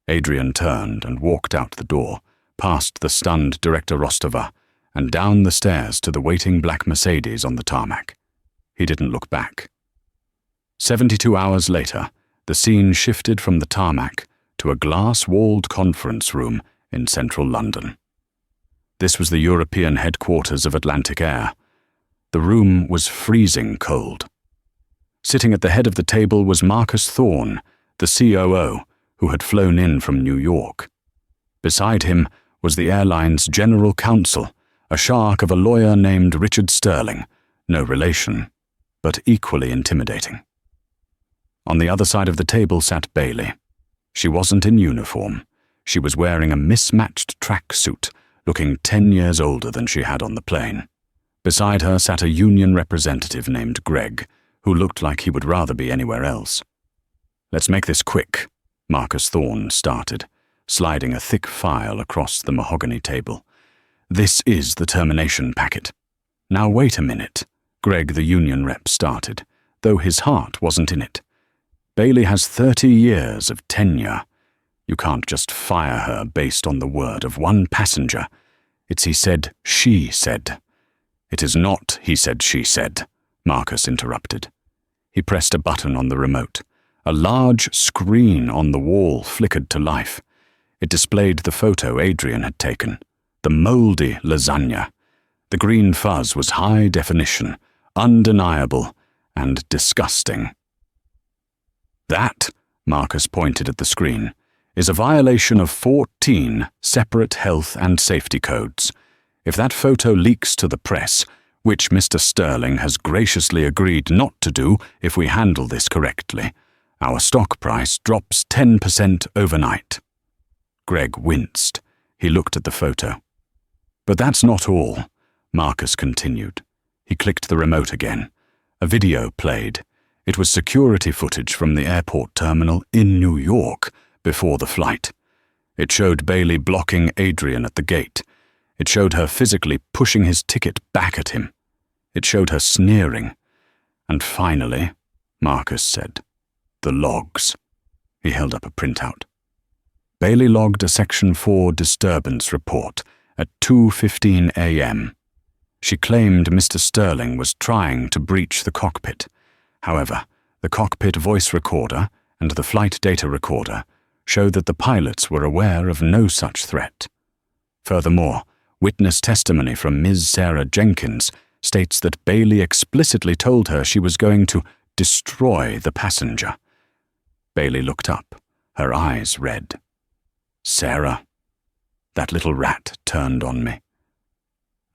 Adrian turned and walked out the door, past the stunned Director Rostova, and down the stairs to the waiting black Mercedes on the tarmac. He didn't look back. 72 hours later, the scene shifted from the tarmac to a glass-walled conference room in central London. This was the European headquarters of Atlantic Air. The room was freezing cold. Sitting at the head of the table was Marcus Thorne, the COO, who had flown in from New York. Beside him was the airline's general counsel, a shark of a lawyer named Richard Sterling, no relation, but equally intimidating. On the other side of the table sat Bailey. She wasn't in uniform. She was wearing a mismatched tracksuit, looking 10 years older than she had on the plane. Beside her sat a union representative named Greg, who looked like he would rather be anywhere else. "Let's make this quick," Marcus Thorne started, sliding a thick file across the mahogany table. "This is the termination packet." Now wait a minute, Greg the union rep started, though his heart wasn't in it. Bailey has 30 years of tenure. You can't just fire her based on the word of one passenger. It's he said, she said. It is not he said, she said, Marcus interrupted. He pressed a button on the remote. A large screen on the wall flickered to life. It displayed the photo Adrian had taken, the Moldy lasagna. The green fuzz was high definition, undeniable, and disgusting. That, Marcus pointed at the screen, is a violation of 14 separate health and safety codes. If that photo leaks to the press, which Mr. Sterling has graciously agreed not to do if we handle this correctly, our stock price drops 10% overnight. Greg winced. He looked at the photo. But that's not all, Marcus continued. He clicked the remote again. A video played. It was security footage from the airport terminal in New York before the flight. It showed Bailey blocking Adrian at the gate. It showed her physically pushing his ticket back at him. It showed her sneering. And finally, Marcus said, the logs. He held up a printout. Bailey logged a Section 4 disturbance report at 2:15 a.m. She claimed Mr. Sterling was trying to breach the cockpit. However, the cockpit voice recorder and the flight data recorder showed that the pilots were aware of no such threat. Furthermore, witness testimony from Ms. Sarah Jenkins states that Bailey explicitly told her she was going to destroy the passenger. Bailey looked up, her eyes red. Sarah. That little rat turned on me.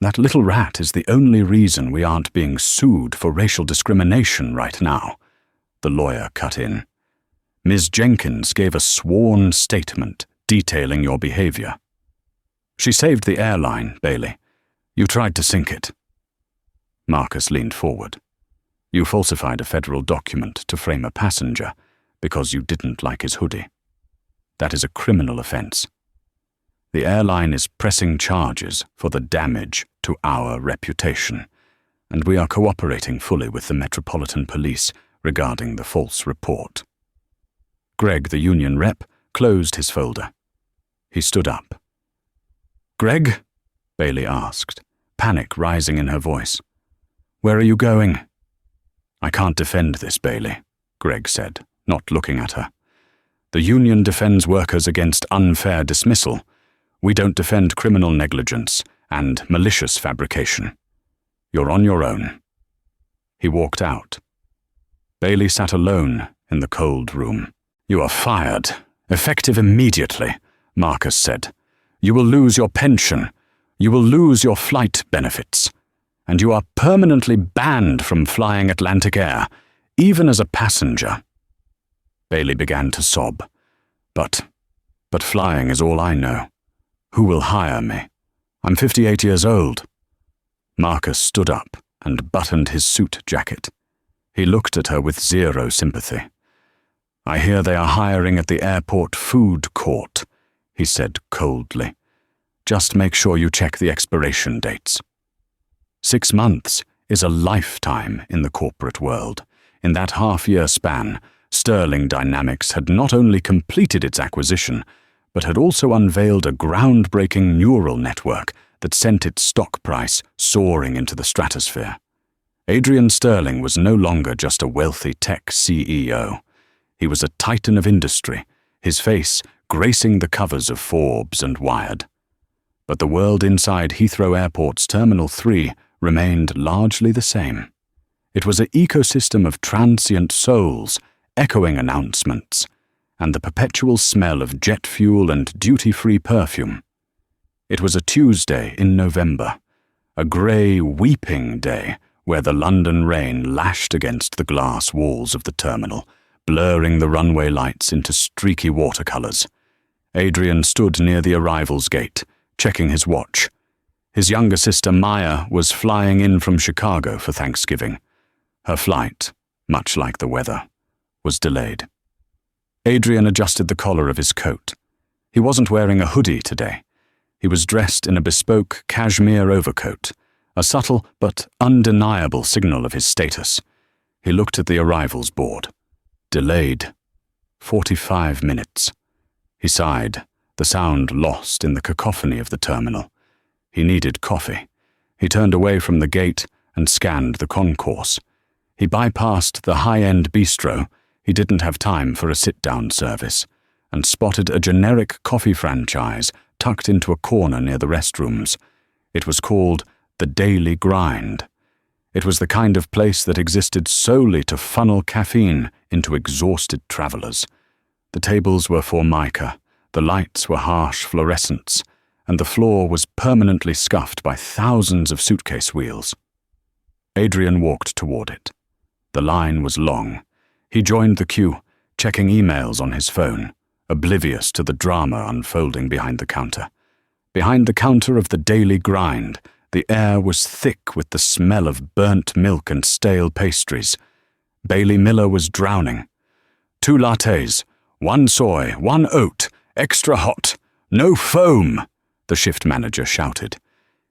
That little rat is the only reason we aren't being sued for racial discrimination right now, the lawyer cut in. Ms. Jenkins gave a sworn statement detailing your behavior. She saved the airline, Bailey. You tried to sink it. Marcus leaned forward. You falsified a federal document to frame a passenger because you didn't like his hoodie. That is a criminal offense. The airline is pressing charges for the damage to our reputation, and we are cooperating fully with the Metropolitan Police regarding the false report. Greg, the union rep, closed his folder. He stood up. Greg? Bailey asked, panic rising in her voice. Where are you going? I can't defend this, Bailey, Greg said, not looking at her. The union defends workers against unfair dismissal. We don't defend criminal negligence and malicious fabrication. You're on your own. He walked out. Bailey sat alone in the cold room. You are fired, effective immediately, Marcus said. You will lose your pension. You will lose your flight benefits. And you are permanently banned from flying Atlantic Air, even as a passenger. Bailey began to sob. But flying is all I know. Who will hire me? I'm 58 years old. Marcus stood up and buttoned his suit jacket. He looked at her with zero sympathy. I hear they are hiring at the airport food court, he said coldly. Just make sure you check the expiration dates. 6 months is a lifetime in the corporate world. In that half-year span, Sterling Dynamics had not only completed its acquisition, but had also unveiled a groundbreaking neural network that sent its stock price soaring into the stratosphere. Adrian Sterling was no longer just a wealthy tech CEO. He was a titan of industry, his face gracing the covers of Forbes and Wired. But the world inside Heathrow Airport's Terminal 3 remained largely the same. It was an ecosystem of transient souls, echoing announcements, and the perpetual smell of jet fuel and duty-free perfume. It was a Tuesday in November, a grey, weeping day where the London rain lashed against the glass walls of the terminal, blurring the runway lights into streaky watercolours. Adrian stood near the arrivals gate, checking his watch. His younger sister Maya was flying in from Chicago for Thanksgiving. Her flight, much like the weather, was delayed. Adrian adjusted the collar of his coat. He wasn't wearing a hoodie today. He was dressed in a bespoke cashmere overcoat, a subtle but undeniable signal of his status. He looked at the arrivals board. Delayed. 45 minutes. He sighed, the sound lost in the cacophony of the terminal. He needed coffee. He turned away from the gate and scanned the concourse. He bypassed the high-end bistro — he didn't have time for a sit-down service — and spotted a generic coffee franchise tucked into a corner near the restrooms. It was called the Daily Grind. It was the kind of place that existed solely to funnel caffeine into exhausted travelers. The tables were formica, the lights were harsh fluorescents, and the floor was permanently scuffed by thousands of suitcase wheels. Adrian walked toward it. The line was long. He joined the queue, checking emails on his phone, oblivious to the drama unfolding behind the counter. Behind the counter of the Daily Grind, the air was thick with the smell of burnt milk and stale pastries. Bailey Miller was drowning. 2 lattes, 1 soy, 1 oat, extra hot, no foam, the shift manager shouted.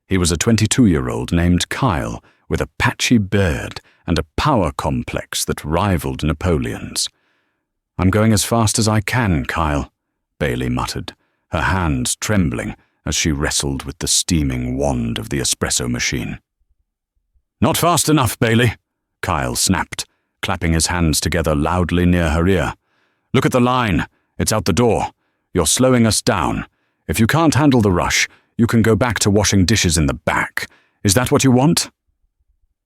He was a 22-year-old named Kyle, with a patchy beard and a power complex that rivaled Napoleon's. "I'm going as fast as I can, Kyle," Bailey muttered, her hands trembling as she wrestled with the steaming wand of the espresso machine. "Not fast enough, Bailey," Kyle snapped, clapping his hands together loudly near her ear. "Look at the line. It's out the door. You're slowing us down. If you can't handle the rush, you can go back to washing dishes in the back. Is that what you want?"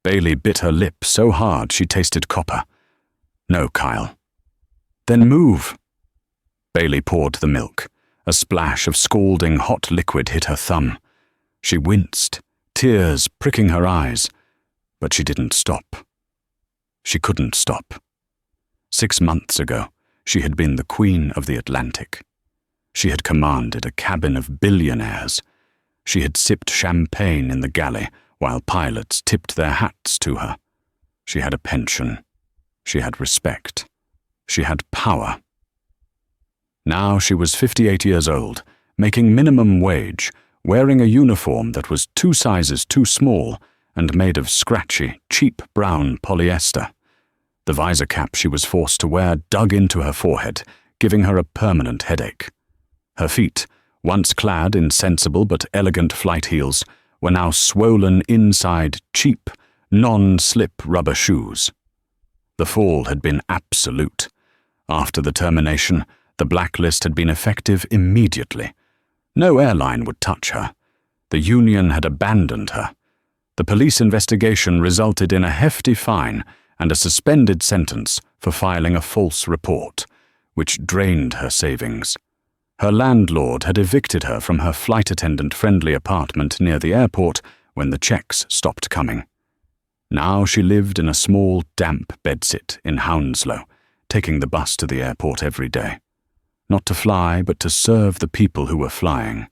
Bailey bit her lip so hard she tasted copper. "No, Kyle." "Then move." Bailey poured the milk. A splash of scalding hot liquid hit her thumb. She winced, tears pricking her eyes, but she didn't stop. She couldn't stop. 6 months ago, she had been the Queen of the Atlantic. She had commanded a cabin of billionaires. She had sipped champagne in the galley while pilots tipped their hats to her. She had a pension. She had respect. She had power. Now she was 58 years old, making minimum wage, wearing a uniform that was 2 sizes too small and made of scratchy, cheap brown polyester. The visor cap she was forced to wear dug into her forehead, giving her a permanent headache. Her feet, once clad in sensible but elegant flight heels, were now swollen inside cheap, non-slip rubber shoes. The fall had been absolute. After the termination, the blacklist had been effective immediately. No airline would touch her. The union had abandoned her. The police investigation resulted in a hefty fine and a suspended sentence for filing a false report, which drained her savings. Her landlord had evicted her from her flight attendant-friendly apartment near the airport when the checks stopped coming. Now she lived in a small, damp bedsit in Hounslow, taking the bus to the airport every day. Not to fly, but to serve the people who were flying.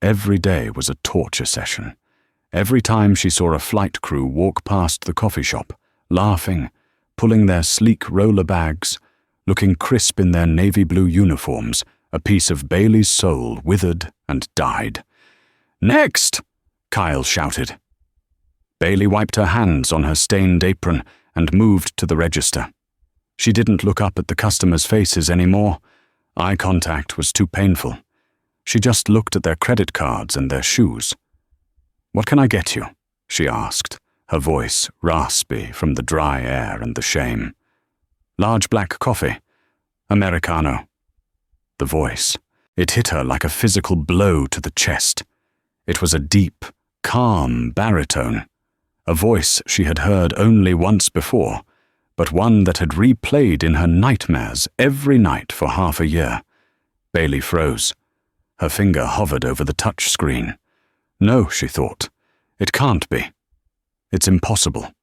Every day was a torture session. Every time she saw a flight crew walk past the coffee shop, laughing, pulling their sleek roller bags, looking crisp in their navy blue uniforms, a piece of Bailey's soul withered and died. "Next!" Kyle shouted. Bailey wiped her hands on her stained apron and moved to the register. She didn't look up at the customers' faces anymore. Eye contact was too painful. She just looked at their credit cards and their shoes. "What can I get you?" she asked, her voice raspy from the dry air and the shame. "Large black coffee. Americano." The voice. It hit her like a physical blow to the chest. It was a deep, calm baritone. A voice she had heard only once before, but one that had replayed in her nightmares every night for half a year. Bailey froze. Her finger hovered over the touch screen. No, she thought. It can't be. It's impossible.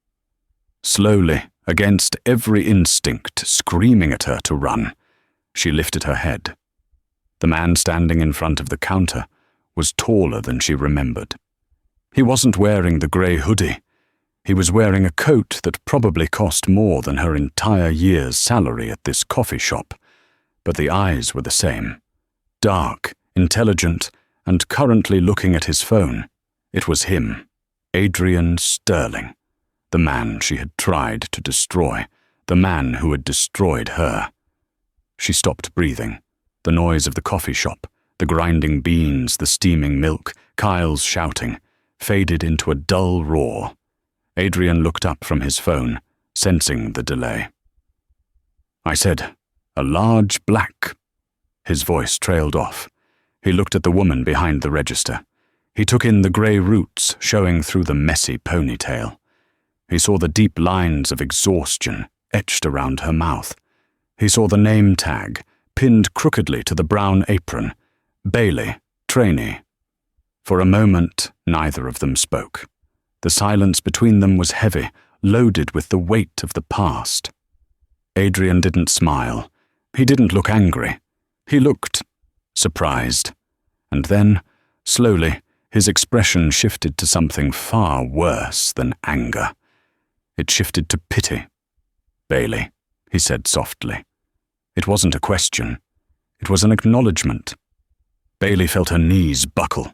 Slowly, against every instinct screaming at her to run, she lifted her head. The man standing in front of the counter was taller than she remembered. He wasn't wearing the grey hoodie. He was wearing a coat that probably cost more than her entire year's salary at this coffee shop, but the eyes were the same. Dark, intelligent, and currently looking at his phone. It was him. Adrian Sterling, the man she had tried to destroy, the man who had destroyed her. She stopped breathing. The noise of the coffee shop, the grinding beans, the steaming milk, Kyle's shouting, faded into a dull roar. Adrian looked up from his phone, sensing the delay. I said, "A large black." His voice trailed off. He looked at the woman behind the register. He took in the grey roots showing through the messy ponytail. He saw the deep lines of exhaustion etched around her mouth. He saw the name tag pinned crookedly to the brown apron. Bailey, trainee. For a moment, neither of them spoke. The silence between them was heavy, loaded with the weight of the past. Adrian didn't smile. He didn't look angry. He looked surprised. And then, slowly, his expression shifted to something far worse than anger. It shifted to pity. "Bailey," he said softly. It wasn't a question. It was an acknowledgement. Bailey felt her knees buckle.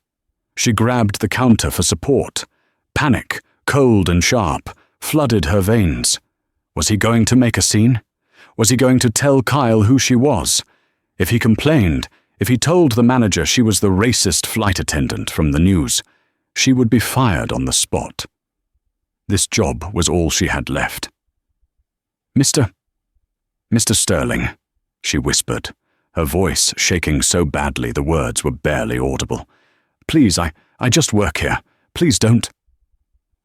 She grabbed the counter for support. Panic, cold and sharp, flooded her veins. Was he going to make a scene? Was he going to tell Kyle who she was? If he complained, if he told the manager she was the racist flight attendant from the news, she would be fired on the spot. This job was all she had left. Mr. Sterling," she whispered, her voice shaking so badly the words were barely audible. "Please, I just work here. Please don't."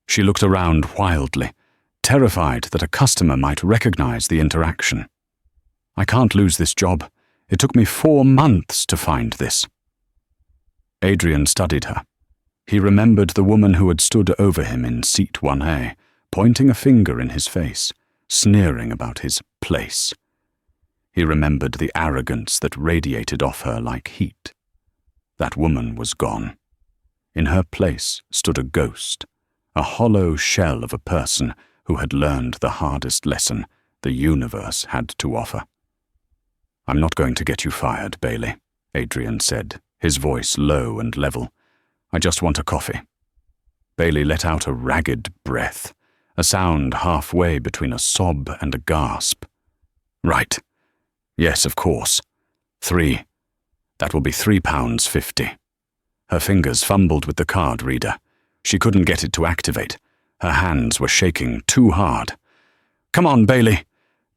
She looked around wildly, terrified that a customer might recognize the interaction. "I can't lose this job. It took me 4 months to find this." Adrian studied her. He remembered the woman who had stood over him in seat 1A, pointing a finger in his face, sneering about his place. He remembered the arrogance that radiated off her like heat. That woman was gone. In her place stood a ghost, a hollow shell of a person who had learned the hardest lesson the universe had to offer. "I'm not going to get you fired, Bailey," Adrian said, his voice low and level. "I just want a coffee." Bailey let out a ragged breath, a sound halfway between a sob and a gasp. "Right. Yes, of course. 3. That will be £3.50. Her fingers fumbled with the card reader. She couldn't get it to activate. Her hands were shaking too hard. "Come on, Bailey.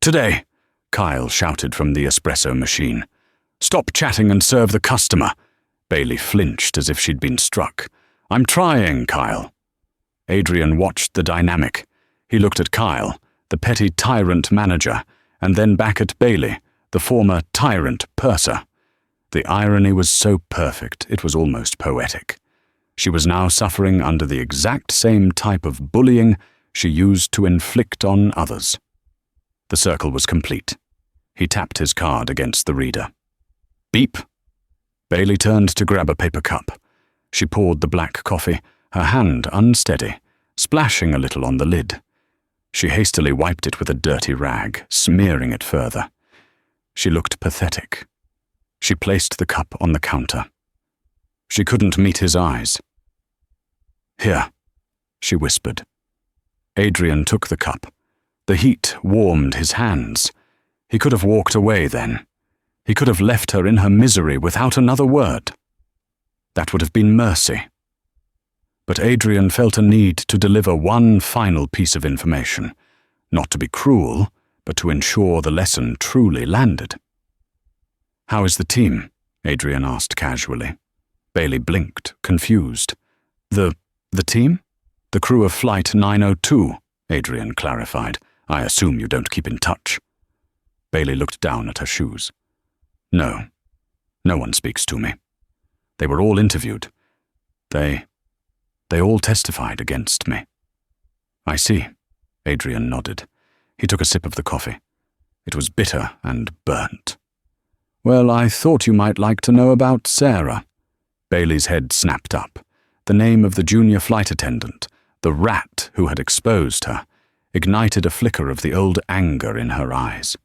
Today," Kyle shouted from the espresso machine. "Stop chatting and serve the customer." Bailey flinched as if she'd been struck. "I'm trying, Kyle." Adrian watched the dynamic. He looked at Kyle, the petty tyrant manager, and then back at Bailey, the former tyrant purser. The irony was so perfect it was almost poetic. She was now suffering under the exact same type of bullying she used to inflict on others. The circle was complete. He tapped his card against the reader. Beep. Bailey turned to grab a paper cup. She poured the black coffee, her hand unsteady, splashing a little on the lid. She hastily wiped it with a dirty rag, smearing it further. She looked pathetic. She placed the cup on the counter. She couldn't meet his eyes. "Here," she whispered. Adrian took the cup. The heat warmed his hands. He could have walked away then. He could have left her in her misery without another word. That would have been mercy. But Adrian felt a need to deliver one final piece of information, not to be cruel, but to ensure the lesson truly landed. "How is the team?" Adrian asked casually. Bailey blinked, confused. The team? The crew of Flight 902, Adrian clarified. "I assume you don't keep in touch." Bailey looked down at her shoes. "No. No one speaks to me. They were all interviewed. They all testified against me." "I see," Adrian nodded. He took a sip of the coffee. It was bitter and burnt. "Well, I thought you might like to know about Sarah." Bailey's head snapped up. The name of the junior flight attendant, the rat who had exposed her, ignited a flicker of the old anger in her eyes.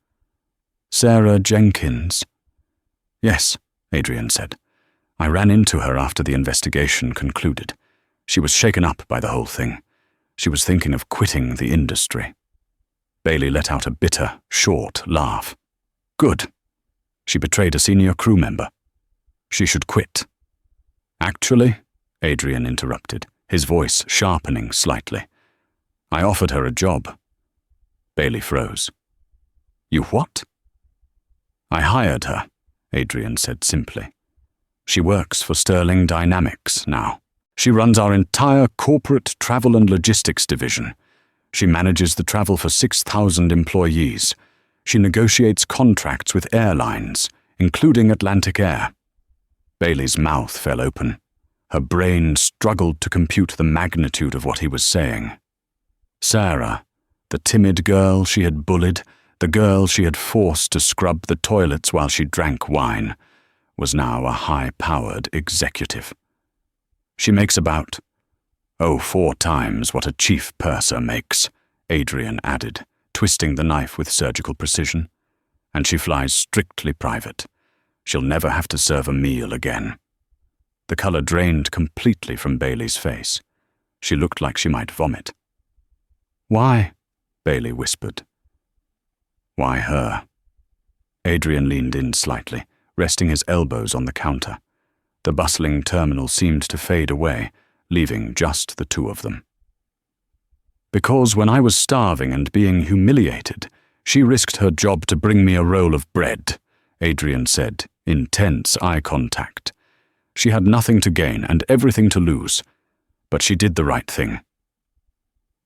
"Sarah Jenkins?" "Yes," Adrian said. "I ran into her after the investigation concluded. She was shaken up by the whole thing. She was thinking of quitting the industry. Bailey let out a bitter, short laugh. Good. She betrayed a senior crew member. She should quit. Actually, Adrian interrupted, his voice sharpening slightly. I offered her a job. Bailey froze. You what? I hired her, Adrian said simply. She works for Sterling Dynamics now. She runs our entire corporate travel and logistics division. She manages the travel for 6,000 employees. She negotiates contracts with airlines, including Atlantic Air. Bailey's mouth fell open. Her brain struggled to compute the magnitude of what he was saying. Sarah, the timid girl she had bullied, the girl she had forced to scrub the toilets while she drank wine, was now a high-powered executive. She makes about, 4 times what a chief purser makes, Adrian added, twisting the knife with surgical precision. And she flies strictly private. She'll never have to serve a meal again. The color drained completely from Bailey's face. She looked like she might vomit. Why? Bailey whispered. Why her? Adrian leaned in slightly, resting his elbows on the counter. The bustling terminal seemed to fade away, leaving just the two of them. Because when I was starving and being humiliated, she risked her job to bring me a roll of bread, Adrian said, intense eye contact. She had nothing to gain and everything to lose, but she did the right thing.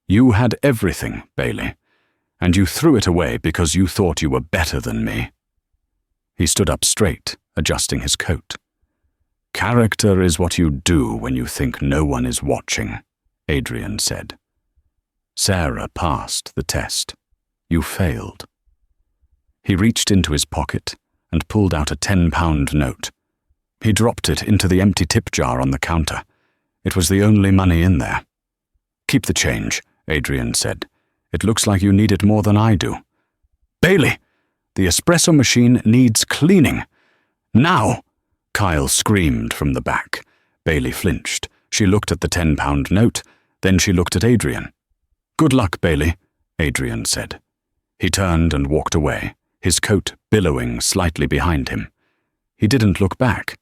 You had everything, Bailey, and you threw it away because you thought you were better than me. He stood up straight, adjusting his coat. Character is what you do when you think no one is watching, Adrian said. Sarah passed the test. You failed. He reached into his pocket and pulled out a 10-pound note. He dropped it into the empty tip jar on the counter. It was the only money in there. Keep the change, Adrian said. It looks like you need it more than I do. Bailey, the espresso machine needs cleaning. Now! Kyle screamed from the back. Bailey flinched. She looked at the 10-pound note, then she looked at Adrian. Good luck, Bailey, Adrian said. He turned and walked away, his coat billowing slightly behind him. He didn't look back.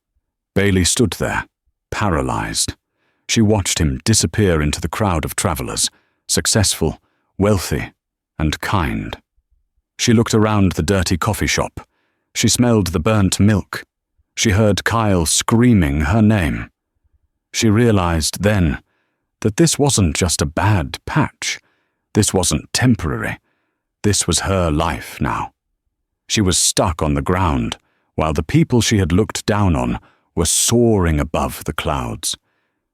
Bailey stood there, paralyzed. She watched him disappear into the crowd of travelers, successful, wealthy, and kind. She looked around the dirty coffee shop. She smelled the burnt milk. She heard Kyle screaming her name. She realized then that this wasn't just a bad patch. This wasn't temporary. This was her life now. She was stuck on the ground, while the people she had looked down on were soaring above the clouds.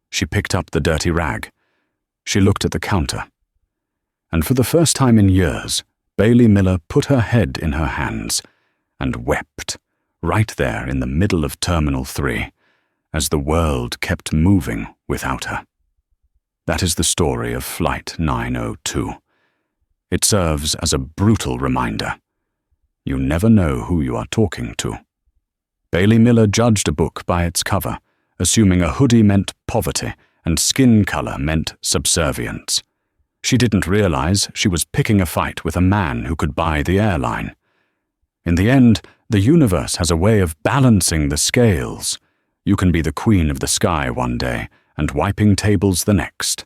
She picked up the dirty rag. She looked at the counter. And for the first time in years, Bailey Miller put her head in her hands and wept, right there in the middle of Terminal 3, as the world kept moving without her. That is the story of Flight 902. It serves as a brutal reminder. You never know who you are talking to. Bailey Miller judged a book by its cover, assuming a hoodie meant poverty and skin color meant subservience. She didn't realize she was picking a fight with a man who could buy the airline. In the end, the universe has a way of balancing the scales. You can be the queen of the sky one day and wiping tables the next.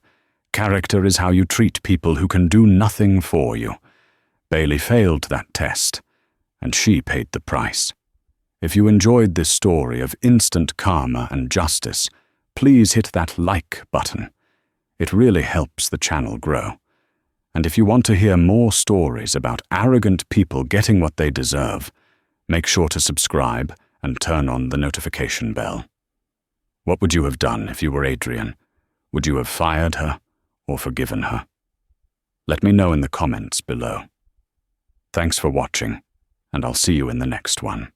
Character is how you treat people who can do nothing for you. Bailey failed that test, and she paid the price. If you enjoyed this story of instant karma and justice, please hit that like button. It really helps the channel grow. And if you want to hear more stories about arrogant people getting what they deserve, make sure to subscribe and turn on the notification bell. What would you have done if you were Adrian? Would you have fired her or forgiven her? Let me know in the comments below. Thanks for watching, and I'll see you in the next one.